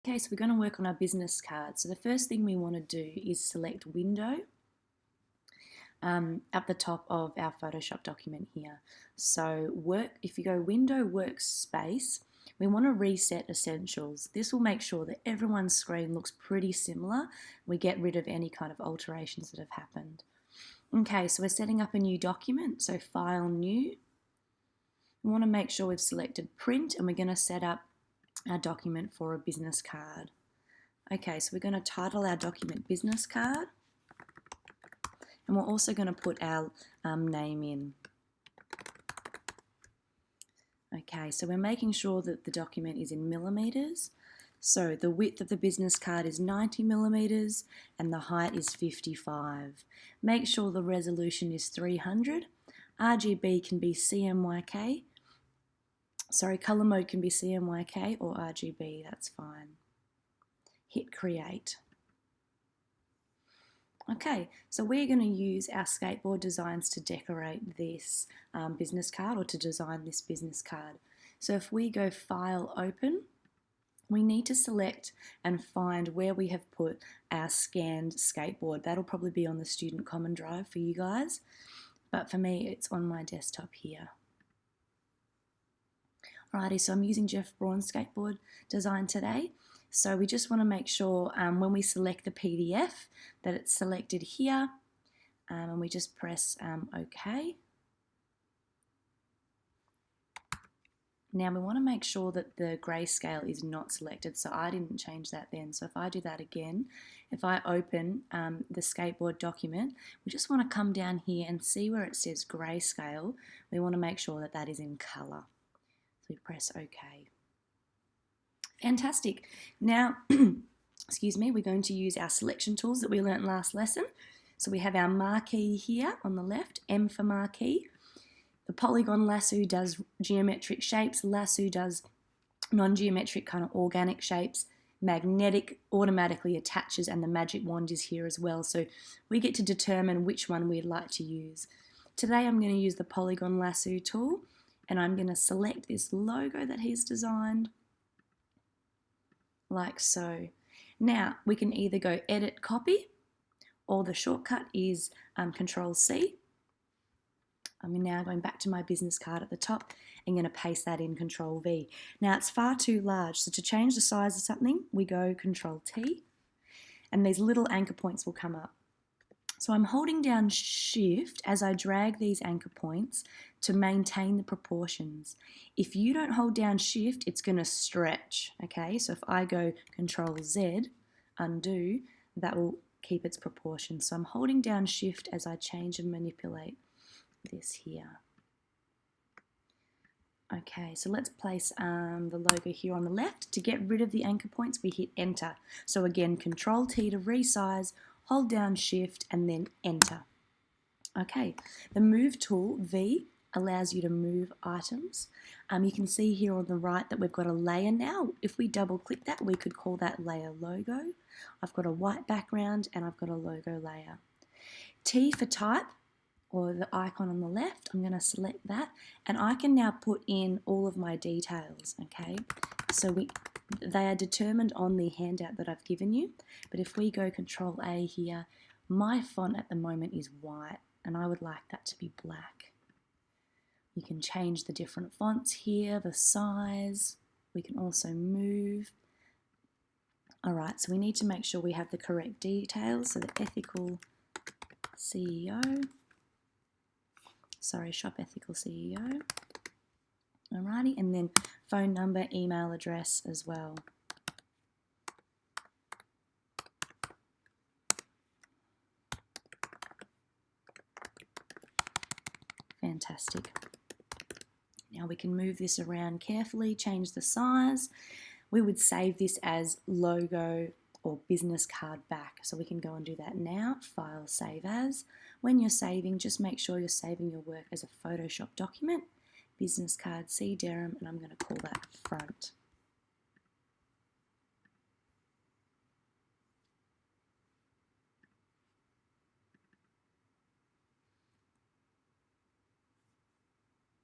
Okay, so we're going to work on our business card. So the first thing we want to do is select window at the top of our Photoshop document here. So if you go window workspace, we want to reset essentials. This will make sure that everyone's screen looks pretty similar. We get rid of any kind of alterations that have happened. Okay, so we're setting up a new document. So file new. We want to make sure we've selected print, and we're going to set up our document for a business card. Okay, so we're going to title our document business card, and we're also going to put our name in. Okay, so we're making sure that the document is in millimeters. So the width of the business card is 90 millimeters and the height is 55. Make sure the resolution is 300. RGB can be CMYK. Sorry, color mode can be CMYK or RGB, that's fine. Hit create. Okay, so we're going to use our skateboard designs to decorate this business card, or to design this business card. So if we go File, Open, we need to select and find where we have put our scanned skateboard. That'll probably be on the Student Common Drive for you guys, but for me it's on my desktop here. Alrighty, so I'm using Jeff Braun's skateboard design today. So we just want to make sure when we select the PDF that it's selected here, and we just press OK. Now we want to make sure that the grayscale is not selected, so I didn't change that then. So if I do that again, if I open the skateboard document, we just want to come down here and see where it says grayscale. We want to make sure that that is in colour. So we press OK. Fantastic. Now, excuse me, we're going to use our selection tools that we learnt last lesson. So we have our marquee here on the left, M for marquee. The polygon lasso does geometric shapes, lasso does non-geometric kind of organic shapes. Magnetic automatically attaches, and the magic wand is here as well. So we get to determine which one we'd like to use. Today I'm going to use the polygon lasso tool, and I'm going to select this logo that he's designed, like so. Now we can either go edit copy, or the shortcut is Control C. I'm now going back to my business card at the top and going to paste that in Control V. Now it's far too large, so to change the size of something we go Control T, and these little anchor points will come up. So I'm holding down Shift as I drag these anchor points to maintain the proportions. If you don't hold down Shift, it's going to stretch, okay? So if I go Control Z, undo, that will keep its proportions. So I'm holding down Shift as I change and manipulate this here. Okay, so let's place the logo here on the left. To get rid of the anchor points, we hit Enter. So again, Control T to resize, hold down Shift, and then Enter. Okay, the Move tool, V, allows you to move items. You can see here on the right that we've got a layer now. If we double click that, we could call that layer logo. I've got a white background and I've got a logo layer. T for type, or the icon on the left, I'm going to select that, and I can now put in all of my details, okay? So they are determined on the handout that I've given you, but if we go Control A here, my font at the moment is white, and I would like that to be black. You can change the different fonts here, the size, we can also move. Alright, so we need to make sure we have the correct details, so the ethical CEO, Shop Ethical CEO. Alrighty, and then phone number, email address as well. Fantastic. Now we can move this around carefully, change the size. We would save this as logo or business card back. So we can go and do that now. File, Save As. When you're saving, just make sure you're saving your work as a Photoshop document. Business card C Durham, and I'm going to call that front.